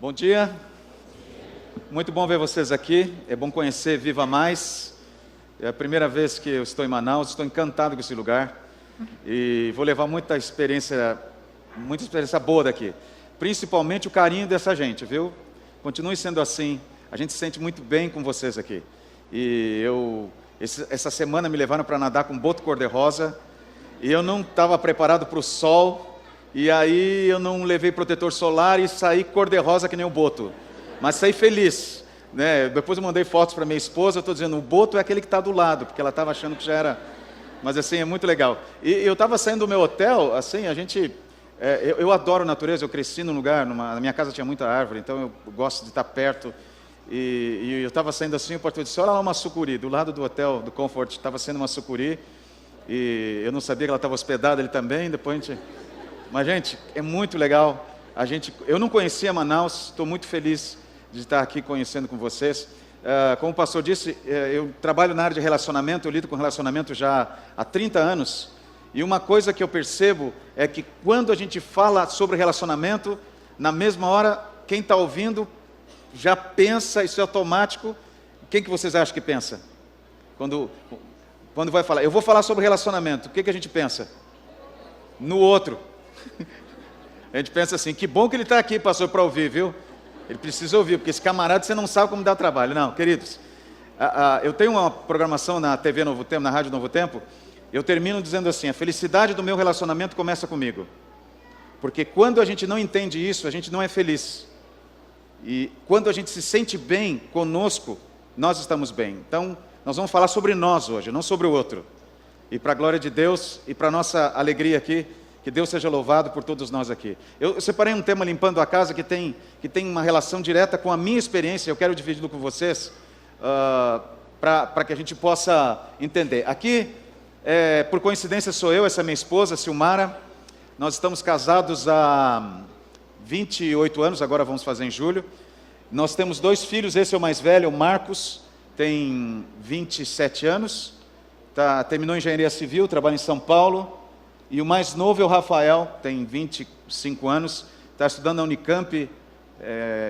Bom dia, muito bom ver vocês aqui, é bom conhecer Viva Mais, é a primeira vez que eu estou em Manaus, estou encantado com esse lugar e vou levar muita experiência boa daqui, principalmente o carinho dessa gente, viu? Continue sendo assim, a gente se sente muito bem com vocês aqui e essa semana me levaram para nadar com boto cor-de-rosa e eu não estava preparado para o sol. E aí eu não levei protetor solar e saí cor-de-rosa que nem o boto. Mas saí feliz, né? Depois eu mandei fotos para minha esposa, eu estou dizendo, o boto é aquele que está do lado, porque ela estava achando que já era... Mas assim, é muito legal. E eu estava saindo do meu hotel, assim, a gente... eu adoro natureza, eu cresci num lugar, na minha casa tinha muita árvore, então eu gosto de estar perto. E eu estava saindo assim, o portão disse, olha lá uma sucuri, do lado do hotel, do Comfort, estava sendo uma sucuri. E eu não sabia que ela estava hospedada ali também, depois a gente... Mas, gente, é muito legal. Eu não conhecia Manaus, estou muito feliz de estar aqui conhecendo com vocês. Como o pastor disse, eu trabalho na área de relacionamento, eu lido com relacionamento já há 30 anos. E uma coisa que eu percebo é que quando a gente fala sobre relacionamento, na mesma hora, quem está ouvindo já pensa, isso é automático. Quem que vocês acham que pensa? Quando vai falar, eu vou falar sobre relacionamento, o que a gente pensa? No outro. A gente pensa assim, que bom que ele está aqui, pastor, para ouvir, viu? Ele precisa ouvir, porque esse camarada você não sabe como dá trabalho. Não, queridos, eu tenho uma programação na TV Novo Tempo, na Rádio Novo Tempo, eu termino dizendo assim, a felicidade do meu relacionamento começa comigo. Porque quando a gente não entende isso, a gente não é feliz. E quando a gente se sente bem conosco, nós estamos bem. Então, nós vamos falar sobre nós hoje, não sobre o outro. E para a glória de Deus e para a nossa alegria aqui, que Deus seja louvado por todos nós aqui. Eu separei um tema limpando a casa que tem uma relação direta com a minha experiência, eu quero dividi-lo com vocês, para que a gente possa entender. Aqui, por coincidência, sou eu, essa é minha esposa, Silmara. Nós estamos casados há 28 anos, agora vamos fazer em julho. Nós temos 2 filhos, esse é o mais velho, o Marcos, tem 27 anos, terminou engenharia civil, trabalha em São Paulo. E o mais novo é o Rafael, tem 25 anos, está estudando na Unicamp,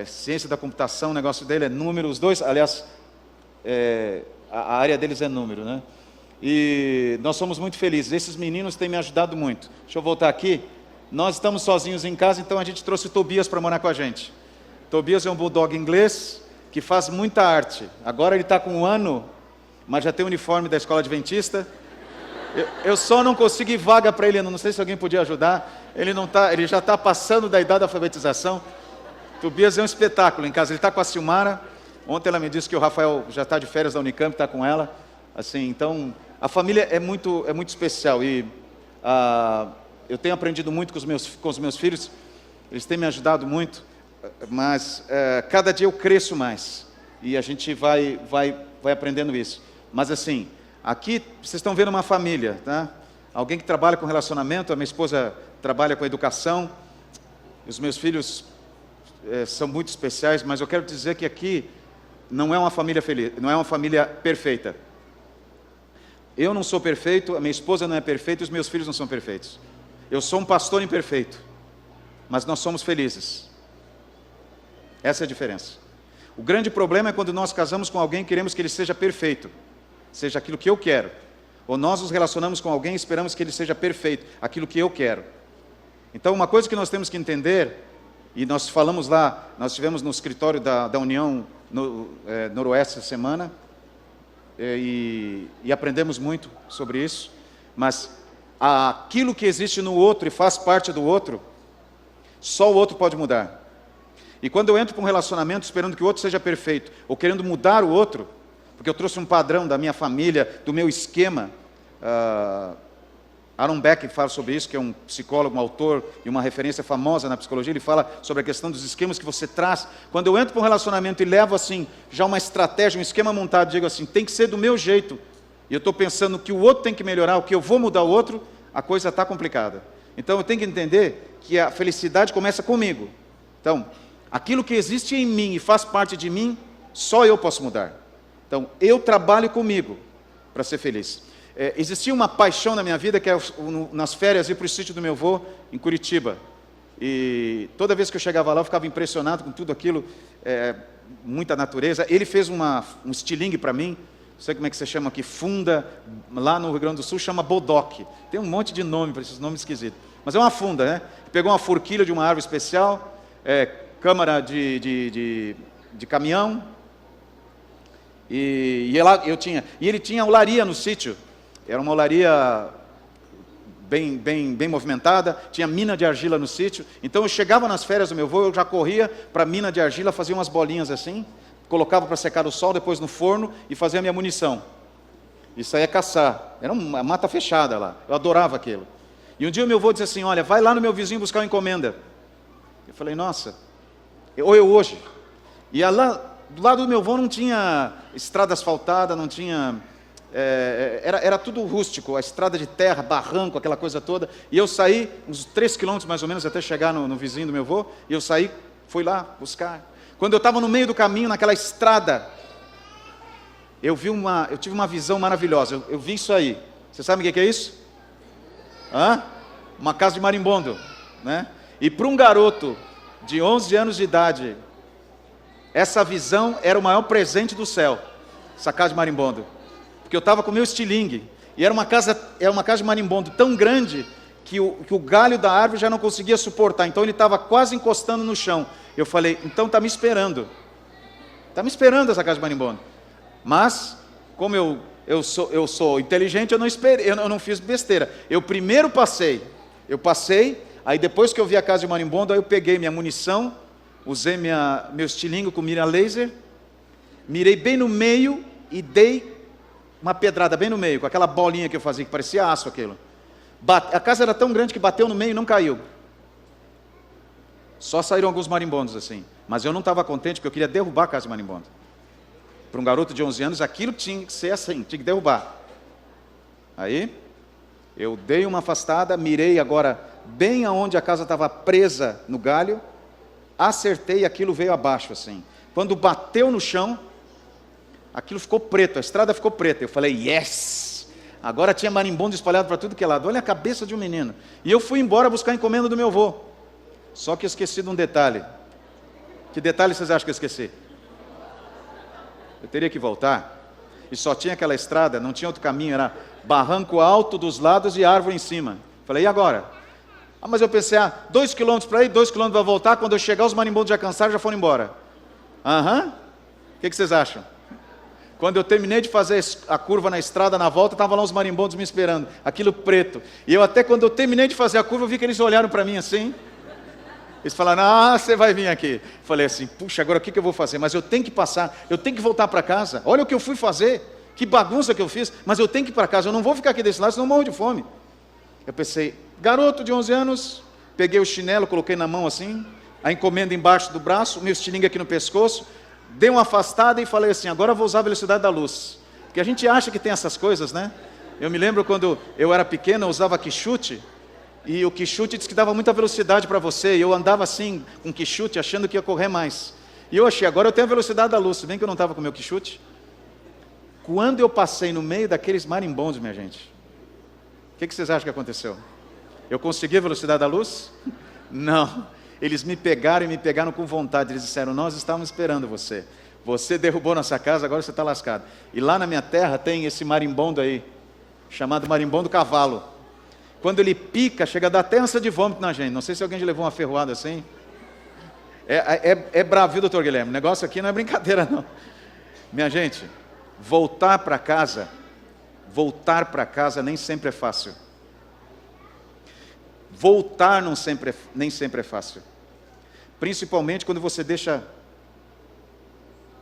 ciência da computação, o negócio dele é número, os dois, aliás, a área deles é número, né? E nós somos muito felizes, esses meninos têm me ajudado muito. Deixa eu voltar aqui, nós estamos sozinhos em casa, então a gente trouxe o Tobias para morar com a gente. Tobias é um bulldog inglês, que faz muita arte, agora ele está com 1 ano, mas já tem o uniforme da escola adventista. Eu só não consegui vaga para ele, não sei se alguém podia ajudar. Ele já está passando da idade da alfabetização. Tobias é um espetáculo em casa, ele está com a Silmara. Ontem ela me disse que o Rafael já está de férias da Unicamp, está com ela. Assim, então, a família é muito especial. E eu tenho aprendido muito com os meus filhos, eles têm me ajudado muito, mas cada dia eu cresço mais. E a gente vai aprendendo isso. Mas assim... Aqui, vocês estão vendo uma família, tá? Alguém que trabalha com relacionamento, a minha esposa trabalha com educação, os meus filhos são muito especiais, mas eu quero dizer que aqui não é uma família feliz, não é uma família perfeita. Eu não sou perfeito, a minha esposa não é perfeita, os meus filhos não são perfeitos. Eu sou um pastor imperfeito, mas nós somos felizes. Essa é a diferença. O grande problema é quando nós casamos com alguém e queremos que ele seja perfeito. Seja aquilo que eu quero, ou nós nos relacionamos com alguém e esperamos que ele seja perfeito, aquilo que eu quero. Então, uma coisa que nós temos que entender, e nós falamos lá, nós estivemos no escritório da União Noroeste essa semana, e aprendemos muito sobre isso, mas aquilo que existe no outro e faz parte do outro, só o outro pode mudar. E quando eu entro para um relacionamento esperando que o outro seja perfeito, ou querendo mudar o outro, porque eu trouxe um padrão da minha família, do meu esquema. Aaron Beck fala sobre isso, que é um psicólogo, um autor e uma referência famosa na psicologia. Ele fala sobre a questão dos esquemas que você traz. Quando eu entro para um relacionamento e levo assim, já uma estratégia, um esquema montado, digo assim, tem que ser do meu jeito, e eu estou pensando que o outro tem que melhorar, o que eu vou mudar o outro, a coisa está complicada. Então eu tenho que entender que a felicidade começa comigo. Então, aquilo que existe em mim e faz parte de mim, só eu posso mudar. Então, eu trabalho comigo para ser feliz. Existia uma paixão na minha vida, que é nas férias ir para o sítio do meu avô, em Curitiba. E toda vez que eu chegava lá, eu ficava impressionado com tudo aquilo, muita natureza. Ele fez um estilingue para mim, não sei como é que você chama aqui, funda, lá no Rio Grande do Sul chama bodoque. Tem um monte de nome para esses nomes esquisitos. Mas é uma funda, né? Pegou uma forquilha de uma árvore especial, câmara de caminhão, e ele tinha olaria no sítio. Era uma olaria bem movimentada, tinha mina de argila no sítio. Então eu chegava nas férias do meu avô, eu já corria para a mina de argila, fazia umas bolinhas assim, colocava para secar o sol, depois no forno e fazia a minha munição. Isso aí é caçar. Era uma mata fechada lá. Eu adorava aquilo. E um dia o meu avô disse assim: olha, vai lá no meu vizinho buscar uma encomenda. Eu falei: nossa, ou eu hoje. E lá do lado do meu avô não tinha estrada asfaltada, não tinha... Era tudo rústico, a estrada de terra, barranco, aquela coisa toda. E eu saí uns 3 quilômetros mais ou menos até chegar no vizinho do meu avô. E eu saí, fui lá buscar. Quando eu estava no meio do caminho, naquela estrada, eu tive uma visão maravilhosa. Eu vi isso aí. Você sabe o que é isso? Uma casa de marimbondo, né? E para um garoto de 11 anos de idade, essa visão era o maior presente do céu, essa casa de marimbondo. Porque eu estava com o meu estilingue, e era uma casa de marimbondo tão grande que o galho da árvore já não conseguia suportar, então ele estava quase encostando no chão. Eu falei: então está me esperando essa casa de marimbondo. Mas, como eu sou inteligente, eu não esperei, eu não fiz besteira. Eu primeiro passei, aí depois que eu vi a casa de marimbondo, aí eu peguei minha munição, usei meu estilingue com mira laser, mirei bem no meio e dei uma pedrada bem no meio, com aquela bolinha que eu fazia, que parecia aço aquilo. A casa era tão grande que bateu no meio e não caiu. Só saíram alguns marimbondos assim. Mas eu não estava contente, porque eu queria derrubar a casa de marimbondo. Para um garoto de 11 anos, aquilo tinha que ser assim, tinha que derrubar. Aí, eu dei uma afastada, mirei agora bem aonde a casa estava presa no galho, acertei e aquilo veio abaixo assim. Quando bateu no chão, aquilo ficou preto, a estrada ficou preta. Eu falei: yes! Agora tinha marimbondo espalhado para tudo que é lado. Olha a cabeça de um menino. E eu fui embora buscar a encomenda do meu avô. Só que eu esqueci de um detalhe. Que detalhe vocês acham que eu esqueci? Eu teria que voltar. E só tinha aquela estrada, não tinha outro caminho. Era barranco alto dos lados e árvore em cima. Falei: e agora? Mas eu pensei: 2 quilômetros para ir, 2 quilômetros para voltar. Quando eu chegar, os marimbondos já cansaram, já foram embora. O que vocês acham? Quando eu terminei de fazer a curva na estrada, na volta, estavam lá os marimbondos me esperando, aquilo preto. E eu até quando eu terminei de fazer a curva, eu vi que eles olharam para mim assim. Eles falaram: você vai vir aqui. Falei assim: puxa, agora o que eu vou fazer? Mas eu tenho que passar, eu tenho que voltar para casa. Olha o que eu fui fazer, que bagunça que eu fiz, mas eu tenho que ir para casa, eu não vou ficar aqui desse lado, senão eu morro de fome. Eu pensei, garoto de 11 anos, peguei o chinelo, coloquei na mão assim, a encomenda embaixo do braço, meu estilingue aqui no pescoço, dei uma afastada e falei assim: agora eu vou usar a velocidade da luz. Porque a gente acha que tem essas coisas, né? Eu me lembro quando eu era pequeno, eu usava quichute, e o quichute disse que dava muita velocidade para você, e eu andava assim, com quichute, achando que ia correr mais. E eu achei, agora eu tenho a velocidade da luz, se bem que eu não estava com o meu quichute. Quando eu passei no meio daqueles marimbondos, minha gente, o que vocês acham que aconteceu? Eu consegui a velocidade da luz? Não. Eles me pegaram e me pegaram com vontade. Eles disseram: nós estávamos esperando você. Você derrubou nossa casa, agora você está lascado. E lá na minha terra tem esse marimbondo aí, chamado marimbondo cavalo. Quando ele pica, chega a dar até ânsia de vômito na gente. Não sei se alguém já levou uma ferroada assim. É bravo, viu, doutor Guilherme? O negócio aqui não é brincadeira, não. Minha gente, voltar para casa nem sempre é fácil. Voltar nem sempre é fácil. Principalmente quando você deixa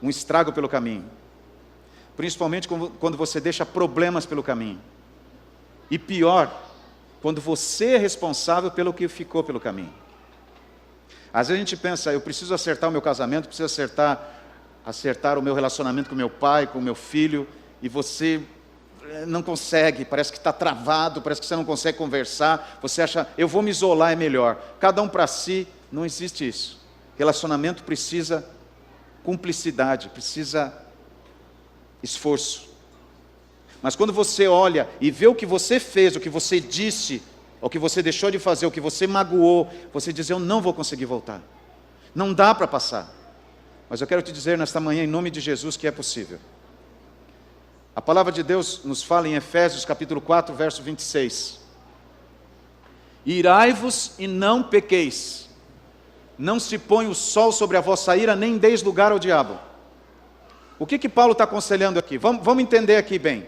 um estrago pelo caminho. Principalmente quando você deixa problemas pelo caminho. E pior, quando você é responsável pelo que ficou pelo caminho. Às vezes a gente pensa: eu preciso acertar o meu casamento, preciso acertar o meu relacionamento com meu pai, com meu filho, e você não consegue, parece que está travado, parece que você não consegue conversar, você acha: eu vou me isolar, é melhor. Cada um para si. Não existe isso. Relacionamento precisa cumplicidade, precisa esforço. Mas quando você olha e vê o que você fez, o que você disse, o que você deixou de fazer, o que você magoou, você diz, eu não vou conseguir voltar. Não dá para passar. Mas eu quero te dizer nesta manhã, em nome de Jesus, que é possível. A palavra de Deus nos fala em Efésios capítulo 4, verso 26. Irai-vos e não pequeis. Não se põe o sol sobre a vossa ira, nem deis lugar ao diabo. O que Paulo está aconselhando aqui? Vamos entender aqui bem.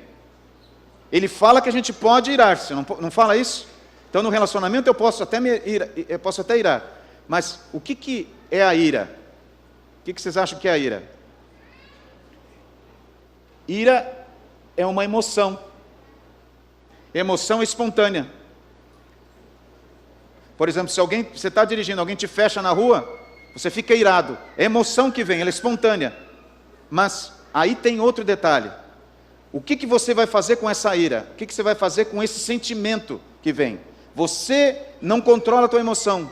Ele fala que a gente pode irar-se, não fala isso? Então no relacionamento eu posso até irar. Mas o que é a ira? O que vocês acham que é a ira? Ira é uma emoção. Emoção espontânea. Por exemplo, se você está dirigindo, alguém te fecha na rua, você fica irado. É emoção que vem, ela é espontânea. Mas aí tem outro detalhe. O que você vai fazer com essa ira? O que você vai fazer com esse sentimento que vem? Você não controla a tua emoção.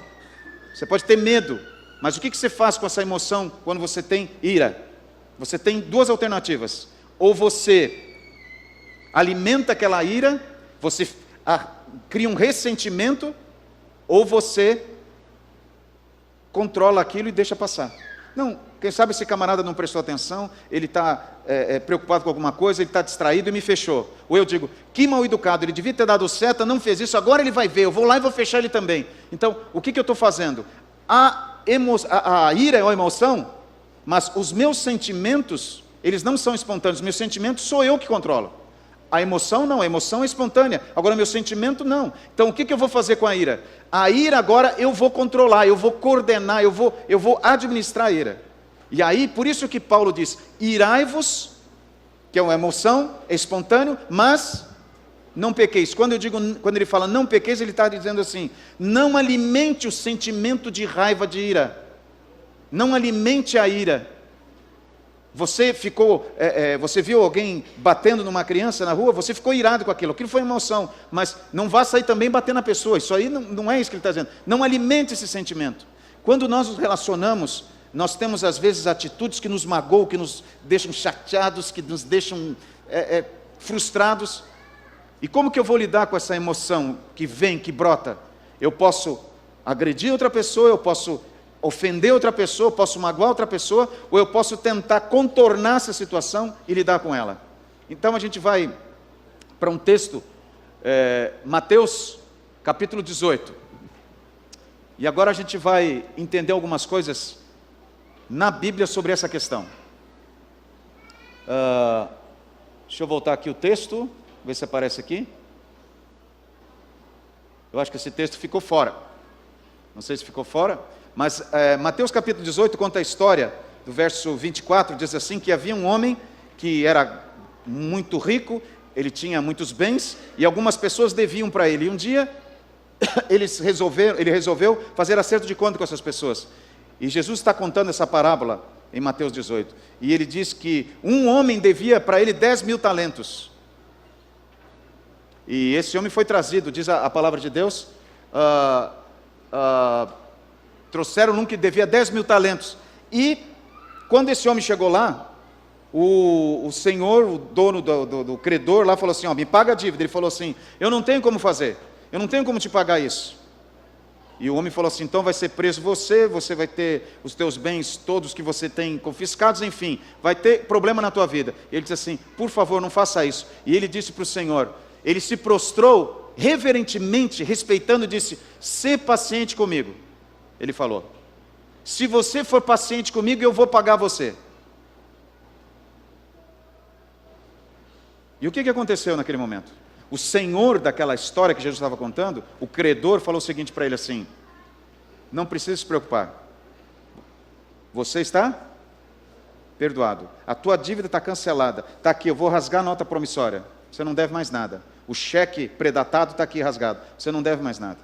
Você pode ter medo, mas o que você faz com essa emoção quando você tem ira? Você tem duas alternativas. Ou você alimenta aquela ira, você cria um ressentimento, ou você controla aquilo e deixa passar. Não, quem sabe esse camarada não prestou atenção, ele está preocupado com alguma coisa, ele está distraído e me fechou. Ou eu digo, que mal educado, ele devia ter dado seta, não fez isso, agora ele vai ver, eu vou lá e vou fechar ele também. Então, o que eu estou fazendo? A ira é uma emoção, mas os meus sentimentos, eles não são espontâneos, meus sentimentos sou eu que controlo. A emoção não, a emoção é espontânea. Agora, meu sentimento não. Então, o que eu vou fazer com a ira? A ira agora eu vou controlar, eu vou coordenar, eu vou administrar a ira. E aí, por isso que Paulo diz, irai-vos, que é uma emoção, é espontâneo, mas não pequeis. Quando ele fala não pequeis, ele está dizendo assim, não alimente o sentimento de raiva, de ira. Não alimente a ira. Você viu alguém batendo numa criança na rua, você ficou irado com aquilo foi emoção, mas não vá sair também batendo na pessoa, isso aí não é isso que ele está dizendo, não alimente esse sentimento. Quando nós nos relacionamos, nós temos às vezes atitudes que nos magoam, que nos deixam chateados, que nos deixam frustrados, e como que eu vou lidar com essa emoção que vem, que brota? Eu posso agredir outra pessoa, eu posso ofender outra pessoa, posso magoar outra pessoa, ou eu posso tentar contornar essa situação e lidar com ela. Então a gente vai para um texto, Mateus capítulo 18. E agora a gente vai entender algumas coisas na Bíblia sobre essa questão. Deixa eu voltar aqui o texto, ver se aparece aqui. Eu acho que esse texto ficou fora. Não sei se ficou fora. Mas Mateus capítulo 18 conta a história, do verso 24, diz assim, que havia um homem que era muito rico, ele tinha muitos bens, e algumas pessoas deviam para ele. E um dia, ele resolveu fazer acerto de conta com essas pessoas. E Jesus está contando essa parábola em Mateus 18. E ele diz que um homem devia para ele 10.000 talentos. E esse homem foi trazido, diz a palavra de Deus, trouxeram um que devia 10.000 talentos. E quando esse homem chegou lá, o senhor, o dono do credor lá falou assim, me paga a dívida. Ele falou assim, eu não tenho como fazer, eu não tenho como te pagar isso. E o homem falou assim, então vai ser preso você vai ter os teus bens todos que você tem confiscados, enfim, vai ter problema na tua vida. Ele disse assim, por favor, não faça isso. E ele disse para o Senhor, ele se prostrou reverentemente, respeitando, e disse, sê paciente comigo. Ele falou, se você for paciente comigo, eu vou pagar você. E o que aconteceu naquele momento? O senhor daquela história que Jesus estava contando, o credor, falou o seguinte para ele assim, não precisa se preocupar, você está perdoado, a tua dívida está cancelada, está aqui, eu vou rasgar a nota promissória, você não deve mais nada, o cheque predatado está aqui rasgado, você não deve mais nada.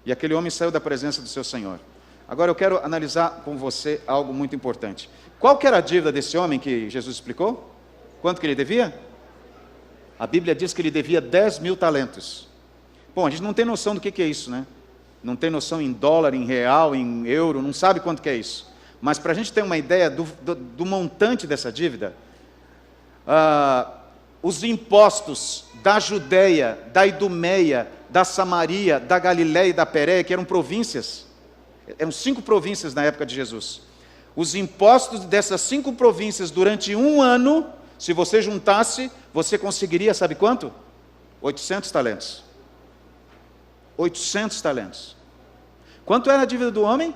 E aquele homem saiu da presença do seu Senhor. Agora eu quero analisar com você algo muito importante. Qual que era a dívida desse homem que Jesus explicou? Quanto que ele devia? A Bíblia diz que ele devia 10.000 talentos. Bom, a gente não tem noção do que é isso, né? Não tem noção em dólar, em real, em euro, não sabe quanto que é isso. Mas para a gente ter uma ideia do montante dessa dívida, os impostos da Judeia, da Idumeia, da Samaria, da Galiléia e da Pérea, que eram províncias. Eram 5 províncias na época de Jesus. Os impostos dessas 5 províncias durante um ano, se você juntasse, você conseguiria, sabe quanto? 800 talentos. 800 talentos. Quanto era a dívida do homem?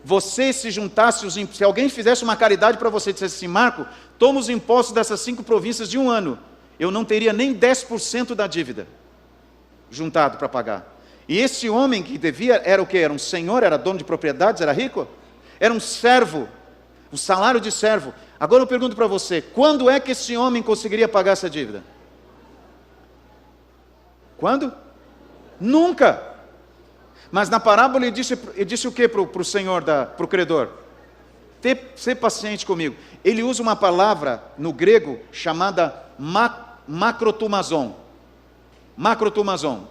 Você, se juntasse, se alguém fizesse uma caridade para você, dissesse assim: Marco, toma os impostos dessas 5 províncias de um ano, eu não teria nem 10% da dívida juntado para pagar. E esse homem que devia, era o quê? Era um senhor, era dono de propriedades, era rico? Era um servo, um salário de servo. Agora eu pergunto para você, quando é que esse homem conseguiria pagar essa dívida? Quando? Nunca! Mas na parábola ele disse o que para o senhor, para o credor? Ser paciente comigo. Ele usa uma palavra no grego chamada macrotumazon. Macrotumazon.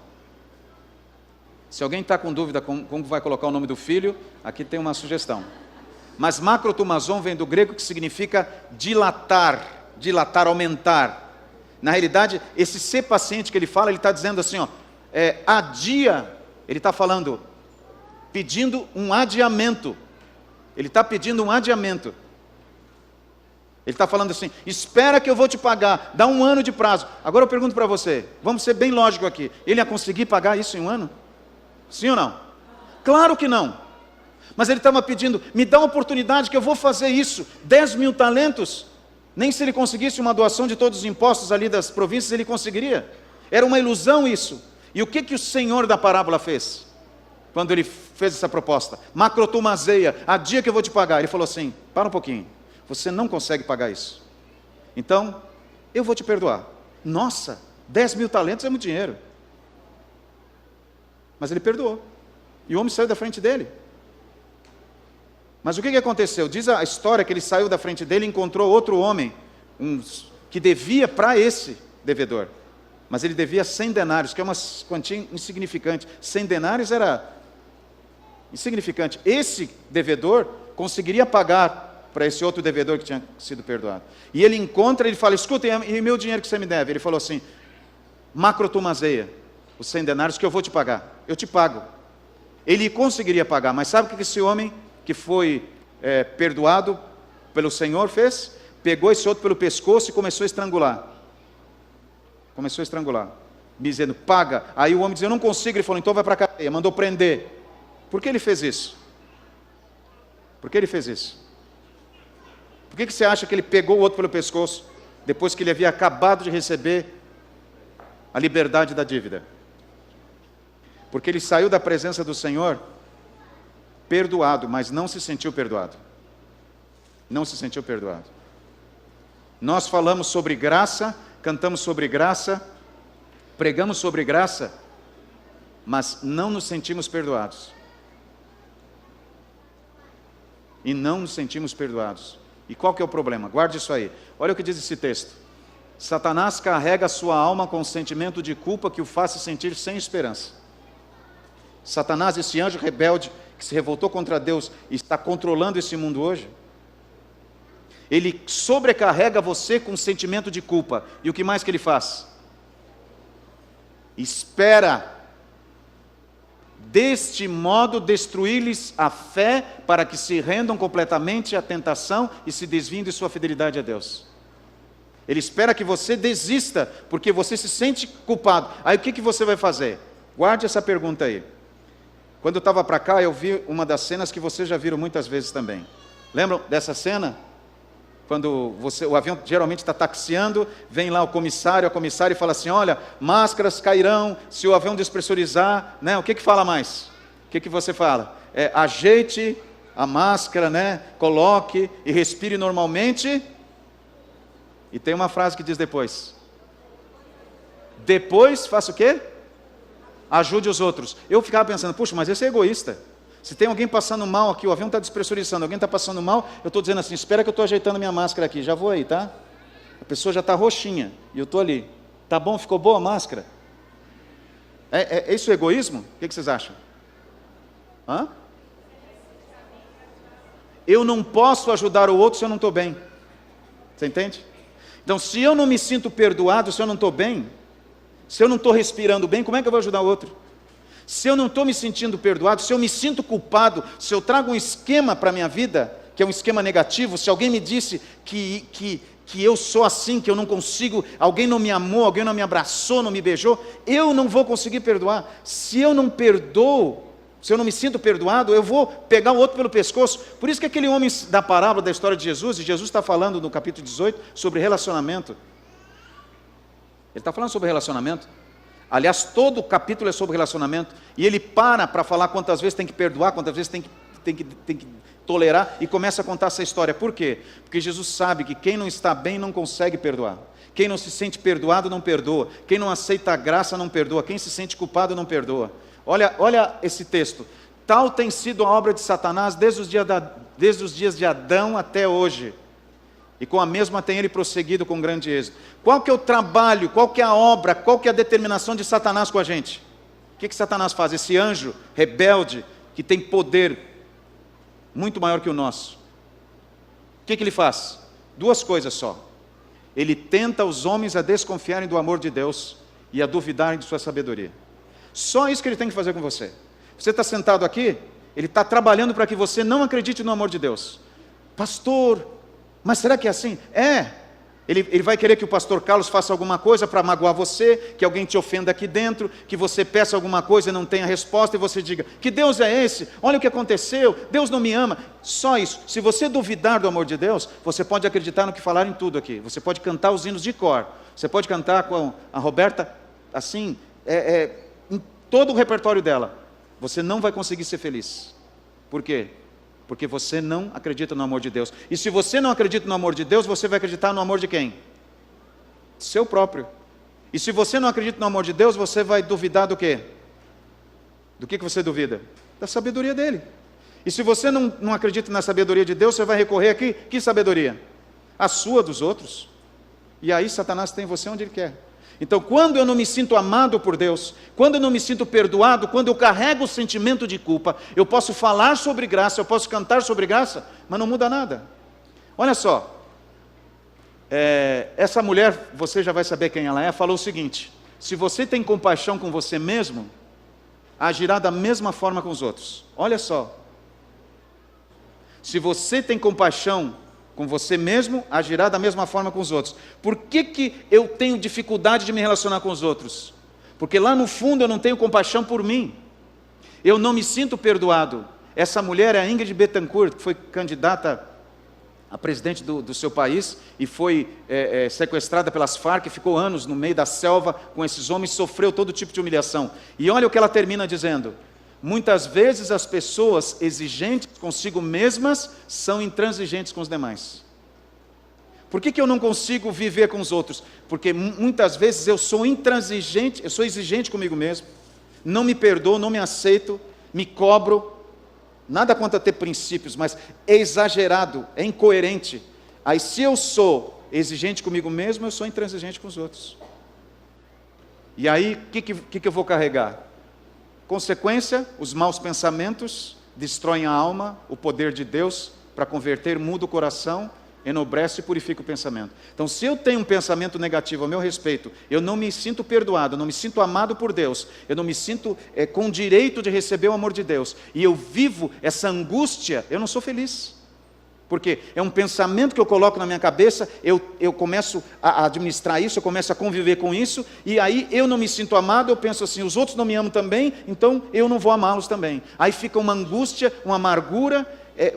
Se alguém está com dúvida como vai colocar o nome do filho, aqui tem uma sugestão. Mas macrotumazon vem do grego, que significa dilatar, aumentar. Na realidade, esse ser paciente que ele fala, ele está dizendo assim, adia. Ele está falando, pedindo um adiamento. Ele está pedindo um adiamento. Ele está falando assim, espera que eu vou te pagar, dá um ano de prazo. Agora eu pergunto para você, vamos ser bem lógico aqui, ele ia conseguir pagar isso em um ano? Sim ou não? Claro que não. Mas ele estava pedindo, me dá uma oportunidade que eu vou fazer isso, 10 mil talentos. Nem se ele conseguisse uma doação de todos os impostos ali das províncias, ele conseguiria. Era uma ilusão isso. E o que o senhor da parábola fez? Quando ele fez essa proposta? Macrotumazeia, a dia que eu vou te pagar. Ele falou assim, para um pouquinho, você não consegue pagar isso. Então, eu vou te perdoar. Nossa, 10 mil talentos é muito dinheiro. Mas ele perdoou. E o homem saiu da frente dele. Mas o que aconteceu? Diz a história que ele saiu da frente dele e encontrou outro homem, que devia para esse devedor. Mas ele devia 100 denários, que é uma quantia insignificante. 100 denários era insignificante. Esse devedor conseguiria pagar para esse outro devedor que tinha sido perdoado. E ele encontra, ele fala, escuta, e meu dinheiro que você me deve? Ele falou assim, macrotumazeia, os 100 denários que eu vou te pagar. Eu te pago. Ele conseguiria pagar, mas sabe o que esse homem que foi perdoado pelo Senhor fez? Pegou esse outro pelo pescoço e começou a estrangular. Dizendo, paga. Aí o homem dizia, eu não consigo. Ele falou, então vai para a cadeia. Mandou prender. Por que ele fez isso? Por que você acha que ele pegou o outro pelo pescoço, depois que ele havia acabado de receber a liberdade da dívida? Porque ele saiu da presença do Senhor perdoado, mas não se sentiu perdoado. Nós falamos sobre graça, cantamos sobre graça, pregamos sobre graça, mas não nos sentimos perdoados. E qual que é o problema? Guarde isso aí. Olha o que diz esse texto. Satanás carrega a sua alma com um sentimento de culpa que o faz se sentir sem esperança. Satanás, esse anjo rebelde que se revoltou contra Deus e está controlando esse mundo hoje, ele sobrecarrega você com um sentimento de culpa. E o que mais que ele faz? Espera, deste modo, destruir-lhes a fé, para que se rendam completamente à tentação e se desviem de sua fidelidade a Deus. Ele espera que você desista, porque você se sente culpado. Aí o que você vai fazer? Guarde essa pergunta aí. Quando eu estava para cá, eu vi uma das cenas que vocês já viram muitas vezes também. Lembram dessa cena? Quando o avião geralmente está taxiando, vem lá o comissário, a comissária e fala assim, olha, máscaras cairão se o avião despressurizar, né? O que fala mais? O que você fala? Ajeite a máscara, né? Coloque e respire normalmente. E tem uma frase que diz depois. Depois, faça o quê? Ajude os outros. Eu ficava pensando, puxa, mas esse é egoísta. Se tem alguém passando mal aqui, o avião está despressurizando, alguém está passando mal, eu estou dizendo assim, espera que eu estou ajeitando minha máscara aqui, já vou aí, tá? A pessoa já está roxinha, e eu estou ali. Tá bom, ficou boa a máscara? É isso egoísmo? O que vocês acham? Eu não posso ajudar o outro se eu não estou bem. Você entende? Então, se eu não me sinto perdoado, se eu não estou bem, Se eu não estou respirando bem, como é que eu vou ajudar o outro? Se eu não estou me sentindo perdoado, se eu me sinto culpado, se eu trago um esquema para a minha vida, que é um esquema negativo, se alguém me disse que eu sou assim, que eu não consigo, alguém não me amou, alguém não me abraçou, não me beijou, eu não vou conseguir perdoar. Se eu não perdoo, se eu não me sinto perdoado, eu vou pegar o outro pelo pescoço. Por isso que aquele homem da parábola da história de Jesus, e Jesus está falando no capítulo 18 sobre relacionamento. Ele está falando sobre relacionamento. Aliás, todo o capítulo é sobre relacionamento. E ele para falar quantas vezes tem que perdoar, quantas vezes tem que tolerar, e começa a contar essa história. Por quê? Porque Jesus sabe que quem não está bem não consegue perdoar. Quem não se sente perdoado não perdoa. Quem não aceita a graça não perdoa. Quem se sente culpado não perdoa. Olha esse texto. Tal tem sido a obra de Satanás desde os dias de Adão até hoje. E com a mesma tem ele prosseguido com grande êxito. Qual que é o trabalho, qual que é a obra, qual que é a determinação de Satanás com a gente? O que Satanás faz? Esse anjo rebelde, que tem poder muito maior que o nosso. O que ele faz? Duas coisas só. Ele tenta os homens a desconfiarem do amor de Deus e a duvidarem de sua sabedoria. Só isso que ele tem que fazer com você. Você está sentado aqui, ele está trabalhando para que você não acredite no amor de Deus. Pastor, mas será que é assim? Ele vai querer que o pastor Carlos faça alguma coisa para magoar você, que alguém te ofenda aqui dentro, que você peça alguma coisa e não tenha resposta, e você diga, que Deus é esse? Olha o que aconteceu, Deus não me ama. Só isso. Se você duvidar do amor de Deus, você pode acreditar no que falaram em tudo aqui. Você pode cantar os hinos de cor. Você pode cantar com a Roberta, assim, em todo o repertório dela. Você não vai conseguir ser feliz. Por quê? Porque você não acredita no amor de Deus. E se você não acredita no amor de Deus, você vai acreditar no amor de quem? Seu próprio. E se você não acredita no amor de Deus, você vai duvidar do quê? Do que você duvida? Da sabedoria dele. E se você não acredita na sabedoria de Deus, você vai recorrer aqui, que sabedoria? A sua, dos outros. E aí Satanás tem você onde ele quer. Então, quando eu não me sinto amado por Deus, quando eu não me sinto perdoado, quando eu carrego o sentimento de culpa, eu posso falar sobre graça, eu posso cantar sobre graça, mas não muda nada. Olha só, essa mulher, você já vai saber quem ela é, falou o seguinte: se você tem compaixão com você mesmo, agirá da mesma forma com os outros. Olha só, se você tem compaixão com você mesmo, agirá da mesma forma com os outros. Por que eu tenho dificuldade de me relacionar com os outros? Porque lá no fundo eu não tenho compaixão por mim. Eu não me sinto perdoado. Essa mulher é a Ingrid Betancourt, que foi candidata a presidente do seu país e foi sequestrada pelas Farc, ficou anos no meio da selva com esses homens, sofreu todo tipo de humilhação. E olha o que ela termina dizendo: muitas vezes as pessoas exigentes consigo mesmas são intransigentes com os demais. Por que eu não consigo viver com os outros? Porque muitas vezes eu sou intransigente, eu sou exigente comigo mesmo, não me perdoo, não me aceito, me cobro. Nada contra ter princípios, mas é exagerado, é incoerente. Aí se eu sou exigente comigo mesmo, eu sou intransigente com os outros. E aí o que eu vou carregar? Consequência, os maus pensamentos destroem a alma, o poder de Deus para converter muda o coração, enobrece e purifica o pensamento. Então, se eu tenho um pensamento negativo a meu respeito, eu não me sinto perdoado, eu não me sinto amado por Deus, eu não me sinto com direito de receber o amor de Deus, e eu vivo essa angústia, eu não sou feliz. Porque é um pensamento que eu coloco na minha cabeça, eu começo a administrar isso, eu começo a conviver com isso, e aí eu não me sinto amado, eu penso assim, os outros não me amam também, então eu não vou amá-los também. Aí fica uma angústia, uma amargura,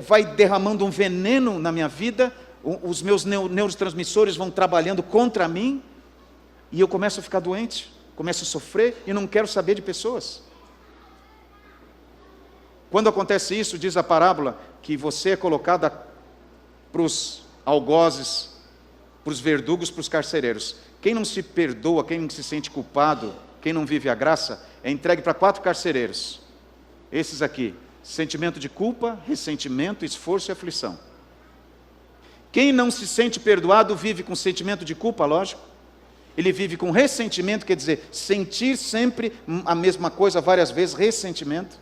vai derramando um veneno na minha vida, os meus neurotransmissores vão trabalhando contra mim, e eu começo a ficar doente, começo a sofrer, e não quero saber de pessoas. Quando acontece isso, diz a parábola, que você é colocado para os algozes, para os verdugos, para os carcereiros. Quem não se perdoa, quem não se sente culpado, quem não vive a graça, é entregue para 4 carcereiros. Esses aqui: sentimento de culpa, ressentimento, esforço e aflição. Quem não se sente perdoado vive com sentimento de culpa, lógico. Ele vive com ressentimento, quer dizer, sentir sempre a mesma coisa várias vezes, ressentimento.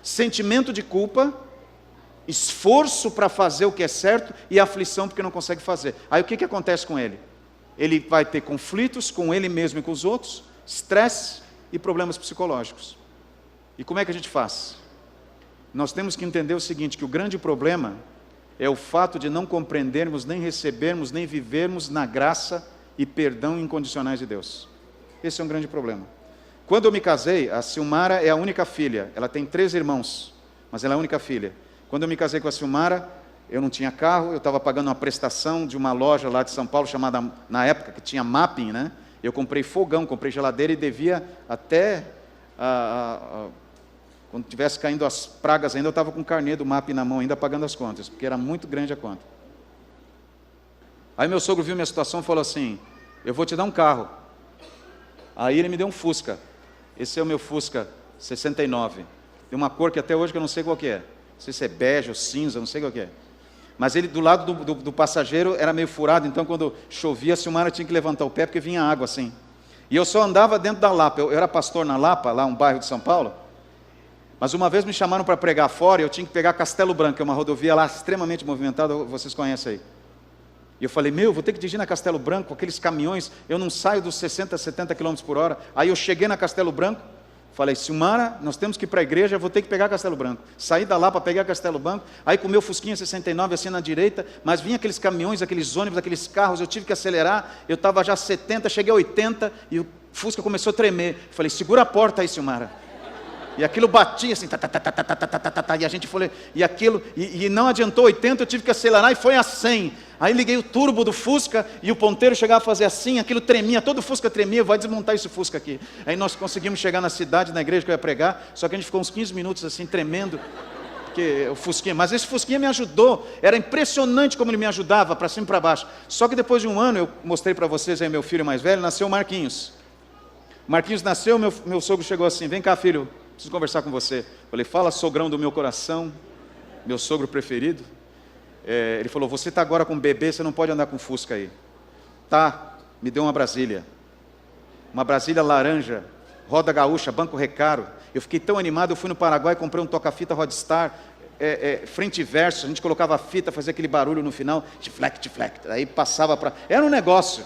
Sentimento de culpa, esforço para fazer o que é certo e aflição porque não consegue fazer. Aí o que acontece com ele? Ele vai ter conflitos com ele mesmo e com os outros, estresse e problemas psicológicos. E como é que a gente faz? Nós temos que entender o seguinte, que o grande problema é o fato de não compreendermos, nem recebermos, nem vivermos na graça e perdão incondicionais de Deus. Esse é um grande problema. Quando eu me casei, a Silmara é a única filha. Ela tem 3 irmãos, mas ela é a única filha. Quando eu me casei com a Silmara, eu não tinha carro, eu estava pagando uma prestação de uma loja lá de São Paulo, chamada, na época, que tinha Mapping, né? Eu comprei fogão, comprei geladeira e devia até... quando tivesse caindo as pragas ainda, eu estava com o carnê do Mapping na mão, ainda pagando as contas, porque era muito grande a conta. Aí meu sogro viu minha situação e falou assim, eu vou te dar um carro. Aí ele me deu um Fusca. Esse é o meu Fusca 69. Tem uma cor que até hoje eu não sei qual que é. Não sei se é bege ou cinza, não sei qual que é. Mas ele do lado do passageiro era meio furado, então quando chovia, a Silmara tinha que levantar o pé, porque vinha água assim. E eu só andava dentro da Lapa. Eu era pastor na Lapa, lá um bairro de São Paulo. Mas uma vez me chamaram para pregar fora, e eu tinha que pegar Castelo Branco, que é uma rodovia lá extremamente movimentada, vocês conhecem aí. E eu falei, vou ter que dirigir na Castelo Branco, aqueles caminhões, eu não saio dos 60, 70 km por hora. Aí eu cheguei na Castelo Branco, falei, Silmara, nós temos que ir para a igreja, eu vou ter que pegar Castelo Branco. Saí da lá para pegar Castelo Branco, aí com o meu Fusquinha 69 assim na direita, mas vinha aqueles caminhões, aqueles ônibus, aqueles carros, eu tive que acelerar, eu estava já 70, cheguei a 80, e o Fusca começou a tremer. Falei, segura a porta aí, Silmara. E aquilo batia assim, e a gente falou, e aquilo, e não adiantou 80, eu tive que acelerar e foi a 100. Aí liguei o turbo do Fusca e o ponteiro chegava a fazer assim, aquilo tremia, todo o Fusca tremia, vai desmontar esse Fusca aqui. Aí nós conseguimos chegar na cidade, na igreja que eu ia pregar, só que a gente ficou uns 15 minutos assim, tremendo, porque o Fusquinha, mas esse Fusquinha me ajudou, era impressionante como ele me ajudava, para cima e para baixo. Só que depois de um ano, eu mostrei para vocês aí, meu filho mais velho, nasceu o Marquinhos. Marquinhos nasceu, meu sogro chegou assim, vem cá filho, preciso conversar com você. Falei, fala sogrão do meu coração, meu sogro preferido. Ele falou, você está agora com um bebê, você não pode andar com Fusca aí. Tá, me deu uma Brasília laranja, roda gaúcha, banco recaro. Eu fiquei tão animado, eu fui no Paraguai, comprei um toca-fita Rodstar, frente e verso, a gente colocava a fita, fazia aquele barulho no final, tiflec, aí passava para... Era um negócio.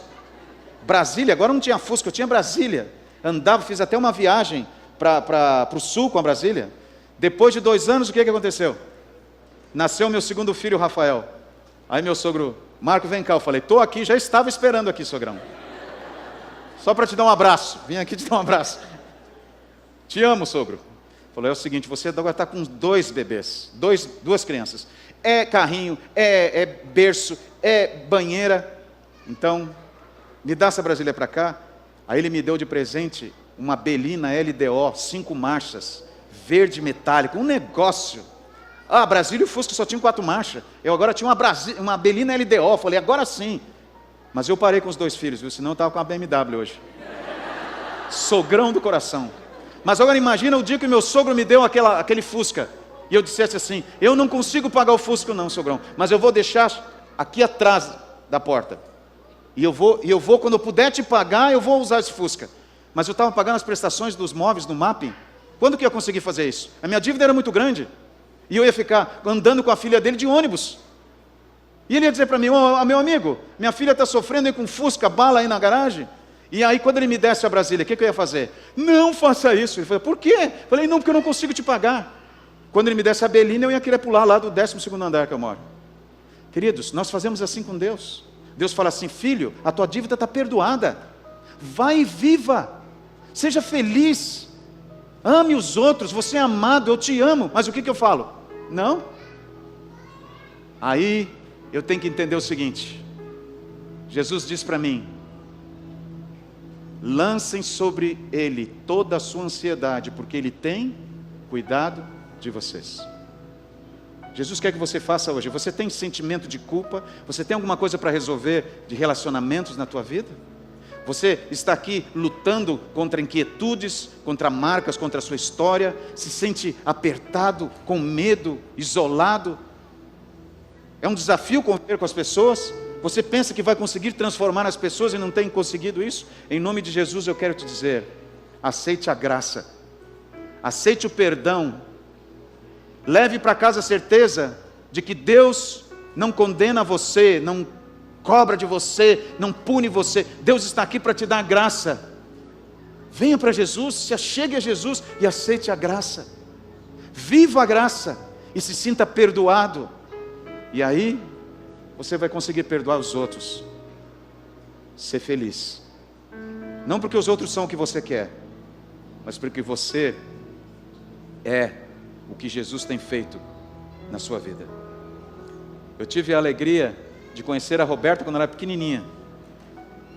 Brasília, agora não tinha Fusca, eu tinha Brasília. Andava, fiz até uma viagem para o sul com a Brasília. Depois de 2 anos, o que aconteceu? Nasceu meu segundo filho, Rafael. Aí meu sogro, Marco, vem cá. Eu falei, estou aqui, já estava esperando aqui, sogrão. Só para te dar um abraço. Vim aqui te dar um abraço. Te amo, sogro. Falei, é o seguinte, você agora está com 2 bebês, 2 crianças. É carrinho, é berço, é banheira. Então, me dá essa Brasília para cá. Aí ele me deu de presente uma Belina LDO, 5 marchas, verde metálico, um negócio. A Brasília e o Fusca só tinham 4 marchas. Eu agora tinha uma Belina LDO, falei, agora sim. Mas eu parei com os 2 filhos, viu? Senão eu estava com uma BMW hoje. Sogrão do coração. Mas agora imagina o dia que meu sogro me deu aquele Fusca, e eu dissesse assim, eu não consigo pagar o Fusca não, sogrão, mas eu vou deixar aqui atrás da porta. E eu vou, quando eu puder te pagar, eu vou usar esse Fusca. Mas eu estava pagando as prestações dos móveis no Mapping. Quando que eu ia conseguir fazer isso? A minha dívida era muito grande. E eu ia ficar andando com a filha dele de ônibus. E ele ia dizer para mim, meu amigo, minha filha está sofrendo aí com Fusca, bala aí na garagem. E aí quando ele me desse a Brasília, o que eu ia fazer? Não faça isso. Ele falou, por quê? Eu falei, não, porque eu não consigo te pagar. Quando ele me desse a Belina, eu ia querer pular lá do 12º andar que eu moro. Queridos, nós fazemos assim com Deus. Deus fala assim, filho, a tua dívida está perdoada. Vai e viva. Seja feliz. Ame os outros, você é amado, eu te amo. Mas o que eu falo? Não. Aí eu tenho que entender o seguinte. Jesus diz para mim, lancem sobre Ele toda a sua ansiedade, porque Ele tem cuidado de vocês. Jesus quer que você faça hoje. Você tem sentimento de culpa? Você tem alguma coisa para resolver de relacionamentos na tua vida? Você está aqui lutando contra inquietudes, contra marcas, contra a sua história? Se sente apertado, com medo, isolado? É um desafio conviver com as pessoas? Você pensa que vai conseguir transformar as pessoas e não tem conseguido isso? Em nome de Jesus eu quero te dizer, aceite a graça, aceite o perdão, leve para casa a certeza de que Deus não condena você, não cobra de você, não pune você. Deus está aqui para te dar graça. Venha para Jesus, se achegue a Jesus e aceite a graça. Viva a graça e se sinta perdoado. E aí, você vai conseguir perdoar os outros. Ser feliz. Não porque os outros são o que você quer, mas porque você é o que Jesus tem feito na sua vida. Eu tive a alegria de conhecer a Roberta quando ela era pequenininha.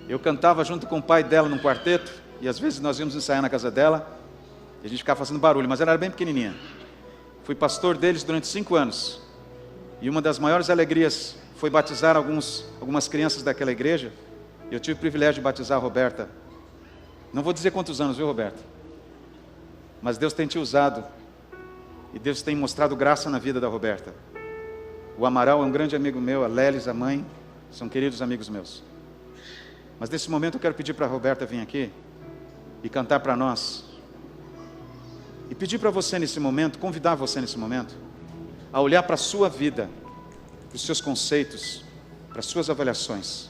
Eu cantava junto com o pai dela num quarteto, e às vezes nós íamos ensaiar na casa dela, e a gente ficava fazendo barulho, mas ela era bem pequenininha. Fui pastor deles durante 5 anos, e uma das maiores alegrias foi batizar algumas crianças daquela igreja. Eu tive o privilégio de batizar a Roberta. Não vou dizer quantos anos, viu, Roberta? Mas Deus tem te usado, e Deus tem mostrado graça na vida da Roberta. O Amaral é um grande amigo meu, a Lelis, a mãe, são queridos amigos meus. Mas nesse momento eu quero pedir para a Roberta vir aqui e cantar para nós. E pedir para você nesse momento, convidar você nesse momento, a olhar para a sua vida, para os seus conceitos, para as suas avaliações.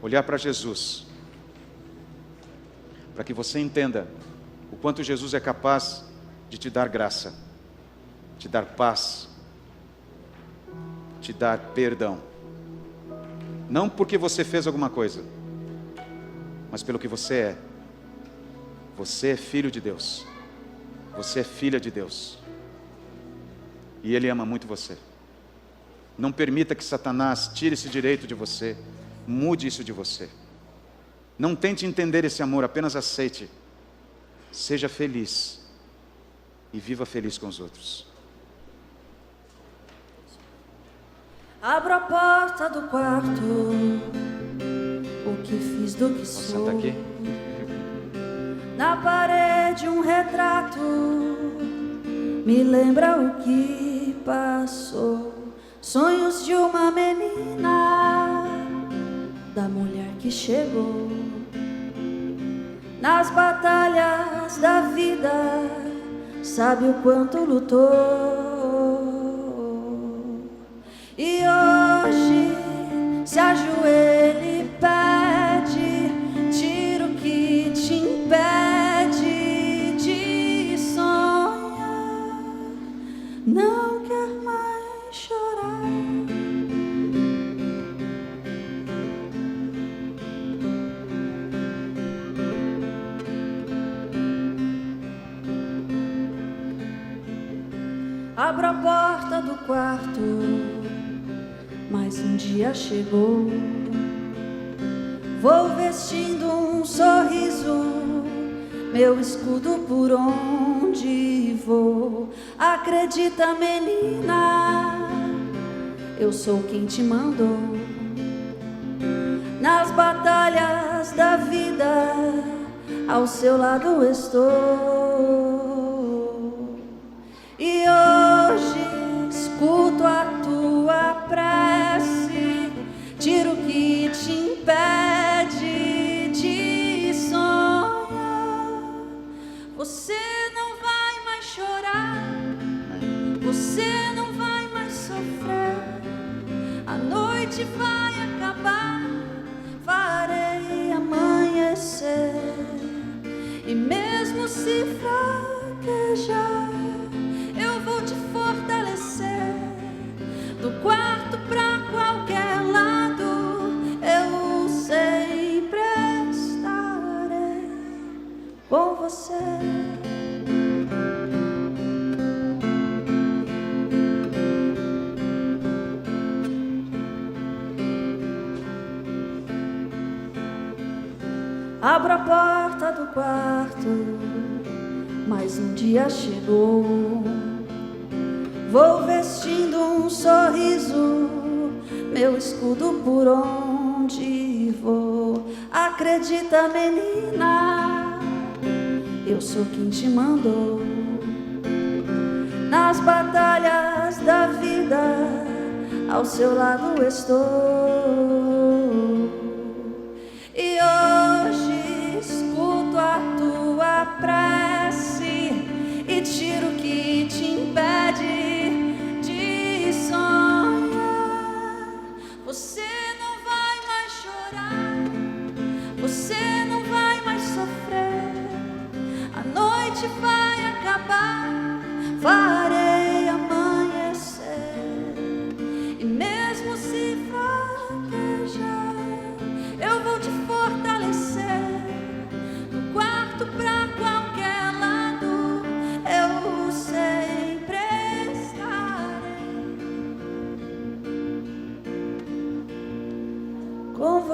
Olhar para Jesus, para que você entenda o quanto Jesus é capaz de te dar graça, te dar paz, te dar perdão. Não porque você fez alguma coisa, mas pelo que você é. Você é filho de Deus. Você é filha de Deus. E Ele ama muito você. Não permita que Satanás tire esse direito de você. Mude isso de você. Não tente entender esse amor, apenas aceite. Seja feliz. E viva feliz com os outros. Abro a porta do quarto, o que fiz do que sou. Senta aqui. Na parede um retrato, me lembra o que passou. Sonhos de uma menina, da mulher que chegou. Nas batalhas da vida, sabe o quanto lutou. E hoje se ajoelha e pede, tira o que te impede de sonhar. Não quer mais chorar. Abro a porta do quarto, mas um dia chegou. Vou vestindo um sorriso, meu escudo por onde vou. Acredita, menina, eu sou quem te mandou. Nas batalhas da vida, ao seu lado estou. E hoje escuto a tua prece, tiro o que te impede de sonhar. Você não vai mais chorar, você não vai mais sofrer. A noite vai acabar, farei amanhecer. E mesmo se fraquejar, eu vou te fortalecer. Do quarto pra qualquer lado, eu sempre estarei com você. Abro a porta do quarto, mas um dia chegou. Vou vestindo um sorriso, meu escudo por onde vou. Acredita, menina, eu sou quem te mandou. Nas batalhas da vida, ao seu lado estou. E hoje escuto a tua prece e tiro o que te impede de sonhar. Você não vai mais chorar,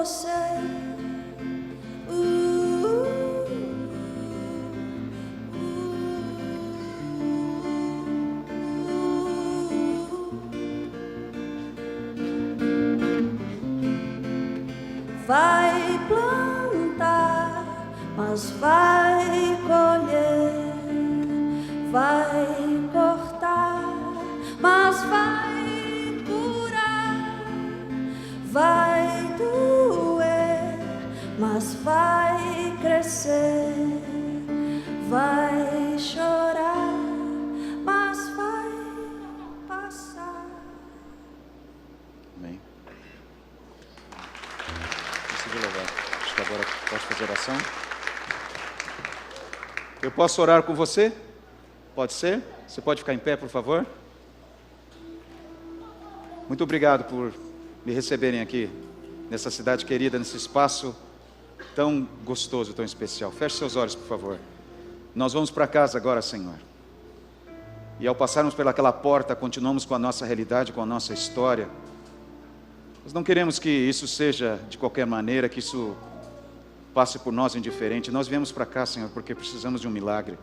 você. Vai plantar, mas vai colher. Vai cortar, mas vai curar. Vai doer, mas vai crescer. Vai chorar, mas vai passar. Amém. Consegui levar. Acho que agora posso fazer oração. Eu posso orar com você? Pode ser? Você pode ficar em pé, por favor? Muito obrigado por me receberem aqui, nessa cidade querida, nesse espaço tão gostoso, tão especial. Feche seus olhos, por favor. Nós vamos para casa agora, Senhor. E ao passarmos pelaquela porta, continuamos com a nossa realidade, com a nossa história. Nós não queremos que isso seja de qualquer maneira, que isso passe por nós indiferente. Nós viemos para cá, Senhor, porque precisamos de um milagre.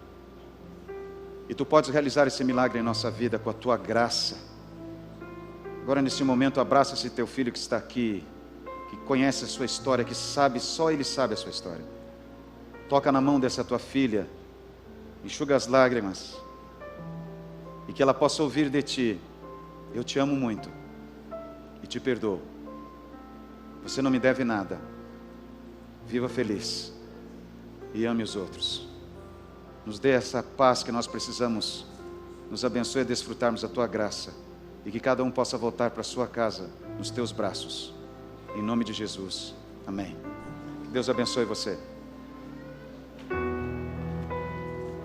E Tu podes realizar esse milagre em nossa vida com a Tua graça. Agora, nesse momento, abraça esse Teu filho que está aqui, que conhece a sua história, que sabe, só ele sabe a sua história. Toca na mão dessa Tua filha, enxuga as lágrimas, e que ela possa ouvir de Ti: eu te amo muito e te perdoo. Você não me deve nada. Viva feliz e ame os outros. Nos dê essa paz que nós precisamos. Nos abençoe a desfrutarmos da Tua graça. E que cada um possa voltar para a sua casa nos Teus braços. Em nome de Jesus. Amém. Que Deus abençoe você.